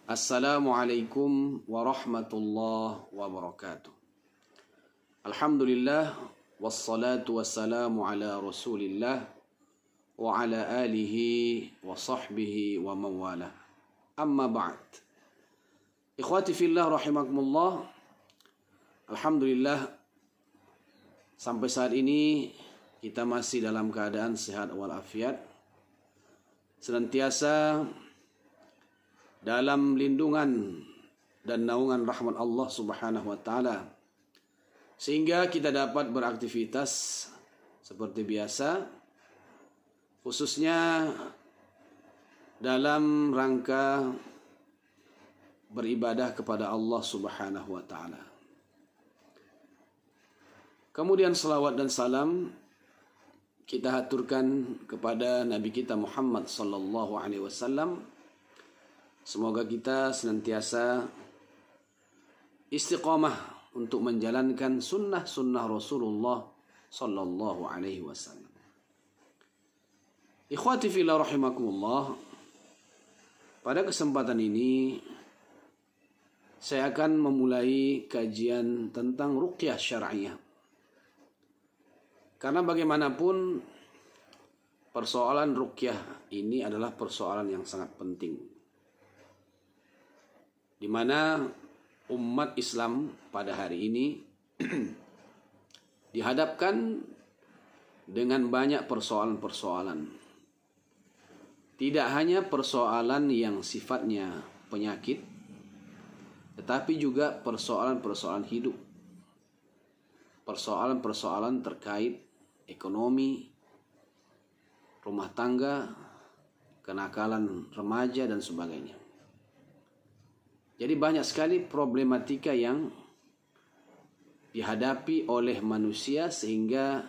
Assalamualaikum warahmatullahi wabarakatuh. Alhamdulillah wassalatu wassalamu ala Rasulillah wa ala alihi wa sahbihi wa mawala. Amma ba'd. Ikhwati fillah rahimakumullah. Alhamdulillah sampai saat ini kita masih dalam keadaan sehat walafiat, senantiasa dalam lindungan dan naungan rahmat Allah Subhanahu wa taala, sehingga kita dapat beraktivitas seperti biasa, khususnya dalam rangka beribadah kepada Allah Subhanahu wa taala. Kemudian salawat dan salam kita haturkan kepada Nabi kita Muhammad sallallahu alaihi wasallam. Semoga kita senantiasa istiqamah untuk menjalankan sunnah-sunnah Rasulullah sallallahu alaihi wasallam. Ikhwati fillah rahimakumullah. Pada kesempatan ini saya akan memulai kajian tentang ruqyah syar'iyah. Karena bagaimanapun persoalan ruqyah ini adalah persoalan yang sangat penting, di mana umat Islam pada hari ini dihadapkan dengan banyak persoalan-persoalan. Tidak hanya persoalan yang sifatnya penyakit, tetapi juga persoalan-persoalan hidup. Persoalan-persoalan terkait ekonomi, rumah tangga, kenakalan remaja, dan sebagainya. Jadi banyak sekali problematika yang dihadapi oleh manusia sehingga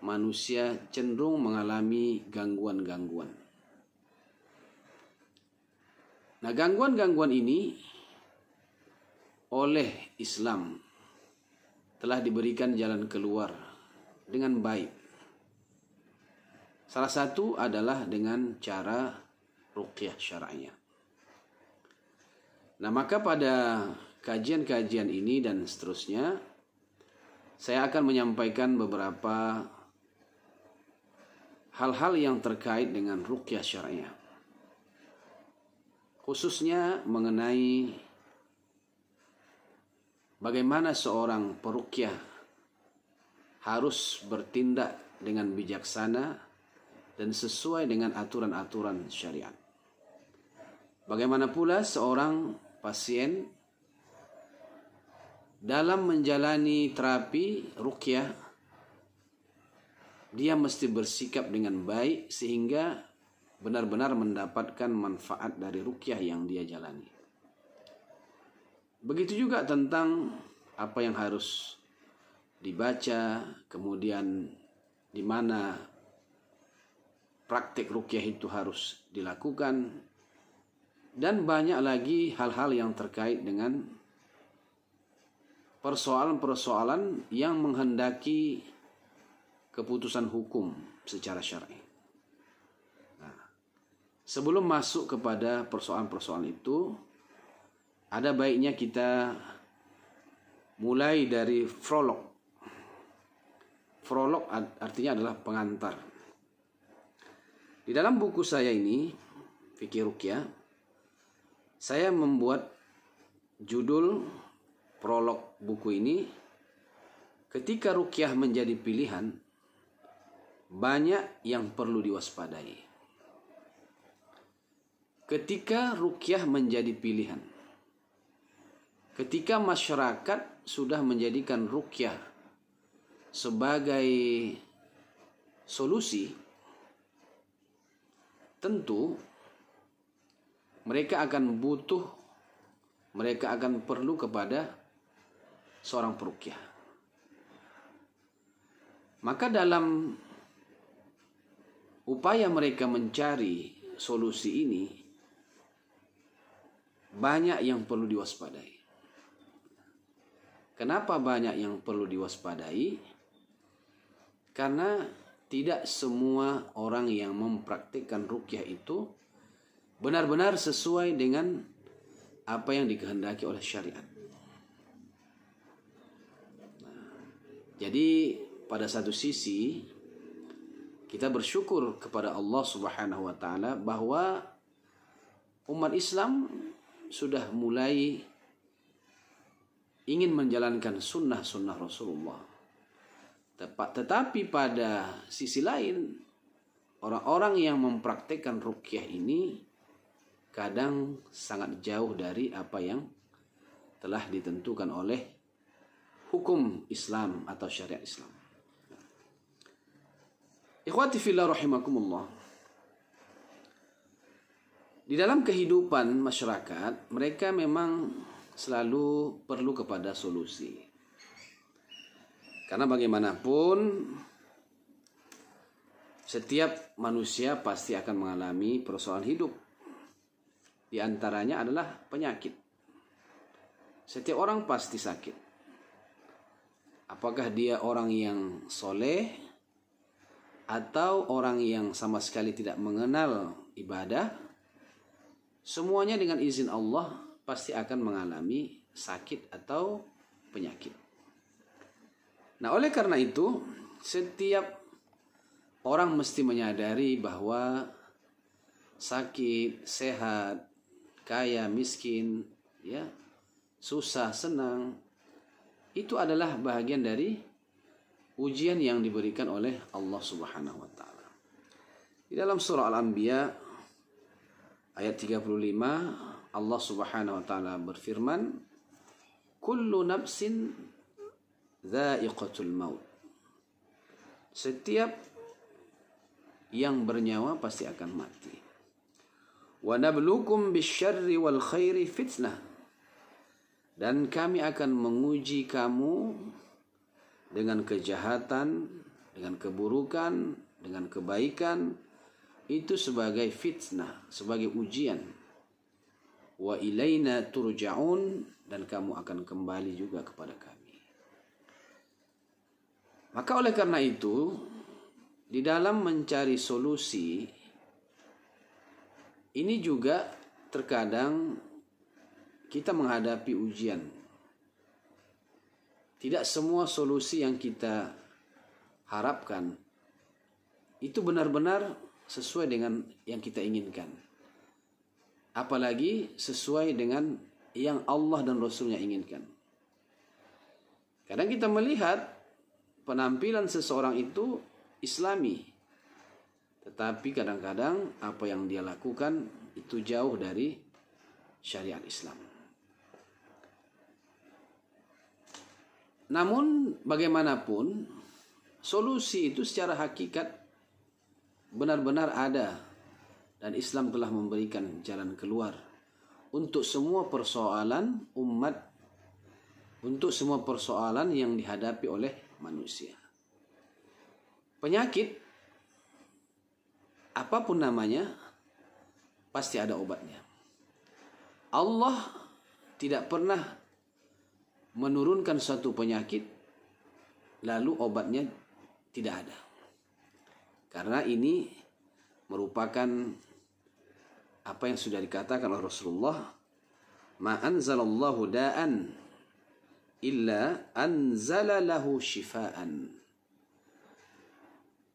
manusia cenderung mengalami gangguan-gangguan. Nah, gangguan-gangguan ini oleh Islam telah diberikan jalan keluar dengan baik. Salah satu adalah dengan cara ruqyah syar'iyah. Nah, maka pada kajian-kajian ini dan seterusnya, saya akan menyampaikan beberapa hal-hal yang terkait dengan ruqyah syar'iyah, khususnya mengenai bagaimana seorang peruqyah harus bertindak dengan bijaksana dan sesuai dengan aturan-aturan syariat. Bagaimana pula seorang pasien dalam menjalani terapi ruqyah, dia mesti bersikap dengan baik sehingga benar-benar mendapatkan manfaat dari ruqyah yang dia jalani. Begitu juga tentang apa yang harus dibaca, kemudian di mana praktik ruqyah itu harus dilakukan, dan banyak lagi hal-hal yang terkait dengan persoalan-persoalan yang menghendaki keputusan hukum secara syar'i. Nah, sebelum masuk kepada persoalan-persoalan itu, ada baiknya kita mulai dari prolog. Prolog artinya adalah pengantar. Di dalam buku saya ini, Fikih Ruqyah, saya membuat judul prolog buku ini, ketika ruqyah menjadi pilihan, banyak yang perlu diwaspadai. Ketika ruqyah menjadi pilihan, ketika masyarakat sudah menjadikan ruqyah sebagai solusi, tentu mereka akan perlu kepada seorang peruqyah. Maka dalam upaya mereka mencari solusi ini, banyak yang perlu diwaspadai. Kenapa banyak yang perlu diwaspadai? Karena tidak semua orang yang mempraktikkan ruqyah itu benar-benar sesuai dengan apa yang dikehendaki oleh syariat. Jadi pada satu sisi kita bersyukur kepada Allah Subhanahu wa taala bahwa umat Islam sudah mulai ingin menjalankan sunnah-sunnah Rasulullah. Tetapi pada sisi lain, orang-orang yang mempraktekkan ruqyah ini kadang sangat jauh dari apa yang telah ditentukan oleh hukum Islam atau syariat Islam. Ikhwati fillah rahimakumullah. Di dalam kehidupan masyarakat, mereka memang selalu perlu kepada solusi. Karena bagaimanapun setiap manusia pasti akan mengalami persoalan hidup. Di antaranya adalah penyakit. Setiap orang pasti sakit. Apakah dia orang yang soleh atau orang yang sama sekali tidak mengenal ibadah, semuanya dengan izin Allah pasti akan mengalami sakit atau penyakit. Nah, oleh karena itu, setiap orang mesti menyadari bahwa sakit, sehat, kaya, miskin, ya, susah, senang, itu adalah bahagian dari ujian yang diberikan oleh Allah Subhanahu wa taala. Di dalam surah Al-Anbiya ayat 35, Allah Subhanahu wa taala berfirman, "Kullu nafsin dha'iqatul maut." Setiap yang bernyawa pasti akan mati. "Wa nabluukum bisyarri wal khairi fitnah." Dan kami akan menguji kamu dengan kejahatan, dengan keburukan, dengan kebaikan, itu sebagai fitnah, sebagai ujian. Wa ilaina turja'un, dan kamu akan kembali juga kepada kami. Maka oleh karena itu, di dalam mencari solusi, ini juga terkadang kita menghadapi ujian. Tidak semua solusi yang kita harapkan itu benar-benar sesuai dengan yang kita inginkan. Apalagi sesuai dengan yang Allah dan Rasulnya inginkan. Kadang kita melihat penampilan seseorang itu Islami, tetapi kadang-kadang apa yang dia lakukan itu jauh dari syariat Islam. Namun bagaimanapun, solusi itu secara hakikat benar-benar ada, dan Islam telah memberikan jalan keluar untuk semua persoalan umat, untuk semua persoalan yang dihadapi oleh manusia. Penyakit apapun namanya pasti ada obatnya. Allah tidak pernah menurunkan suatu penyakit lalu obatnya tidak ada. Karena ini merupakan apa yang sudah dikatakan oleh Rasulullah, "Ma anzalallahu da'an illa anzala lahu shifaan."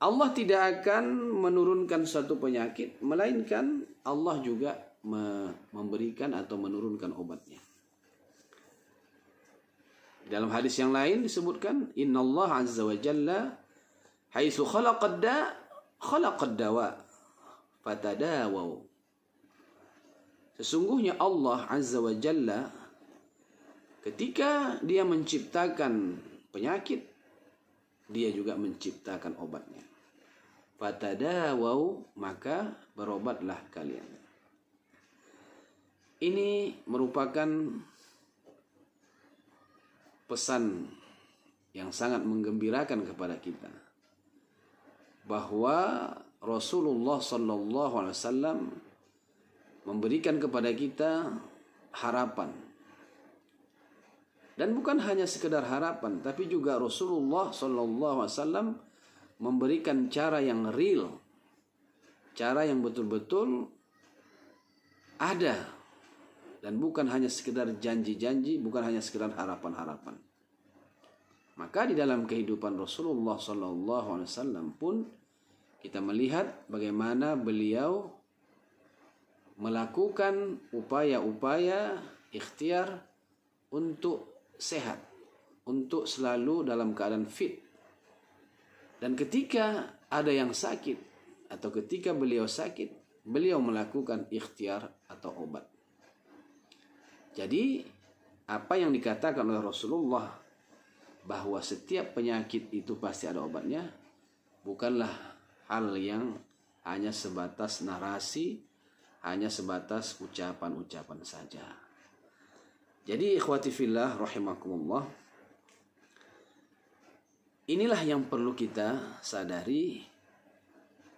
Allah tidak akan menurunkan suatu penyakit melainkan Allah juga memberikan atau menurunkan obatnya. Dalam hadis yang lain disebutkan, "Innallaha 'azza wa jalla haitsu khalaqad da' khalaqad dawa fatadawaw." Sesungguhnya Allah 'azza wa jalla ketika dia menciptakan penyakit, dia juga menciptakan obatnya. Fatadawaw, maka berobatlah kalian. Ini merupakan pesan yang sangat menggembirakan kepada kita bahwa Rasulullah sallallahu alaihi wasallam memberikan kepada kita harapan. Dan bukan hanya sekedar harapan, tapi juga Rasulullah sallallahu alaihi wasallam memberikan cara yang real, cara yang betul-betul ada dan bukan hanya sekedar janji-janji, bukan hanya sekedar harapan-harapan. Maka di dalam kehidupan Rasulullah SAW pun kita melihat bagaimana beliau melakukan upaya-upaya ikhtiar untuk sehat, untuk selalu dalam keadaan fit. Dan ketika ada yang sakit atau ketika beliau sakit, beliau melakukan ikhtiar atau obat. Jadi apa yang dikatakan oleh Rasulullah bahwa setiap penyakit itu pasti ada obatnya, bukanlah hal yang hanya sebatas narasi, hanya sebatas ucapan-ucapan saja. Jadi ikhwati fillah rahimakumullah, inilah yang perlu kita sadari,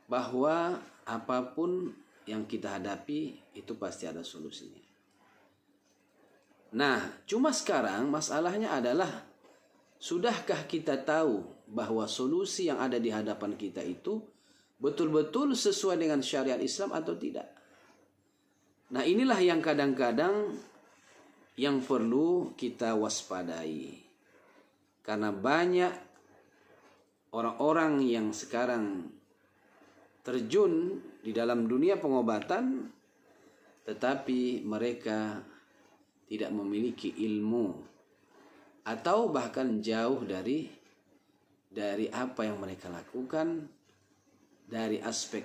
bahwa apapun yang kita hadapi itu pasti ada solusinya. Nah, cuma sekarang masalahnya adalah, sudahkah kita tahu bahwa solusi yang ada di hadapan kita itu betul-betul sesuai dengan syariat Islam atau tidak? Nah, inilah yang kadang-kadang yang perlu kita waspadai. Karena banyak orang-orang yang sekarang terjun di dalam dunia pengobatan, tetapi mereka tidak memiliki ilmu atau bahkan jauh dari apa yang mereka lakukan, dari aspek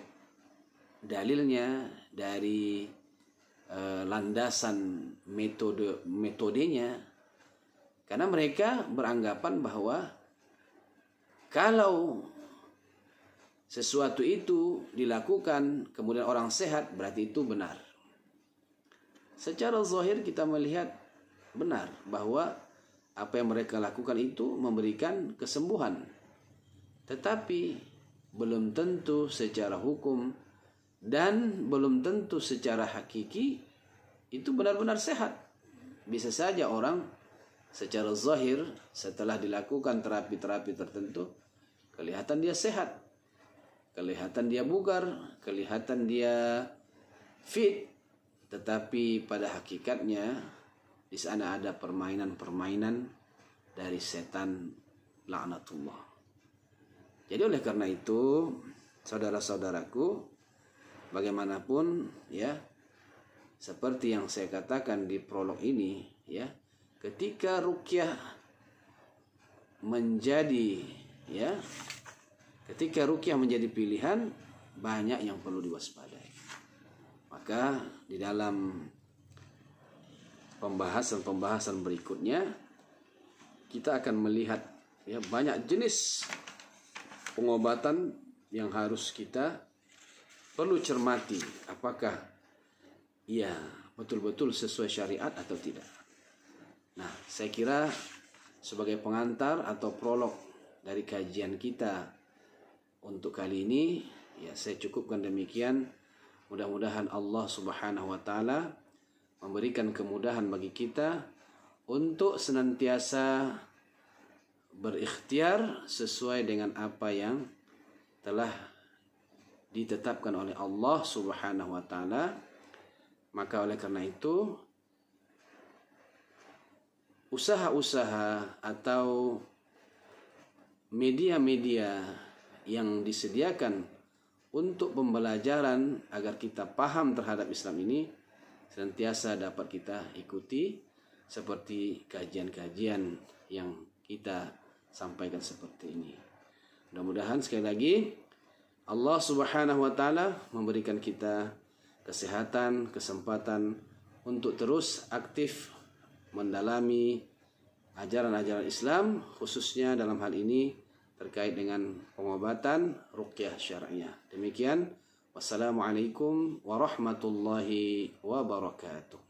dalilnya, dari landasan metodenya. Karena mereka beranggapan bahwa kalau sesuatu itu dilakukan kemudian orang sehat, berarti itu benar. Secara zahir kita melihat benar bahwa apa yang mereka lakukan itu memberikan kesembuhan. Tetapi belum tentu secara hukum dan belum tentu secara hakiki itu benar-benar sehat. Bisa saja orang secara zahir setelah dilakukan terapi-terapi tertentu, kelihatan dia sehat, kelihatan dia bugar, kelihatan dia fit, tetapi pada hakikatnya di sana ada permainan-permainan dari setan laknatullah. Jadi oleh karena itu, saudara-saudaraku, bagaimanapun ya, seperti yang saya katakan di prolog ini ya, ketika ruqyah menjadi pilihan, banyak yang perlu diwaspadai. Maka di dalam pembahasan berikutnya kita akan melihat ya banyak jenis pengobatan yang harus kita perlu cermati, apakah ia betul-betul sesuai syariat atau tidak. Nah, saya kira sebagai pengantar atau prolog dari kajian kita untuk kali ini, ya saya cukupkan demikian. Mudah-mudahan Allah Subhanahu wa taala memberikan kemudahan bagi kita untuk senantiasa berikhtiar sesuai dengan apa yang telah ditetapkan oleh Allah Subhanahu wa taala. Maka oleh karena itu, usaha-usaha atau media-media yang disediakan untuk pembelajaran agar kita paham terhadap Islam ini senantiasa dapat kita ikuti, seperti kajian-kajian yang kita sampaikan seperti ini. Mudah-mudahan sekali lagi Allah Subhanahu wa taala memberikan kita kesehatan, kesempatan untuk terus aktif mendalami ajaran-ajaran Islam, khususnya dalam hal ini terkait dengan pengobatan ruqyah syar'iyah. Demikian, wassalamualaikum warahmatullahi wabarakatuh.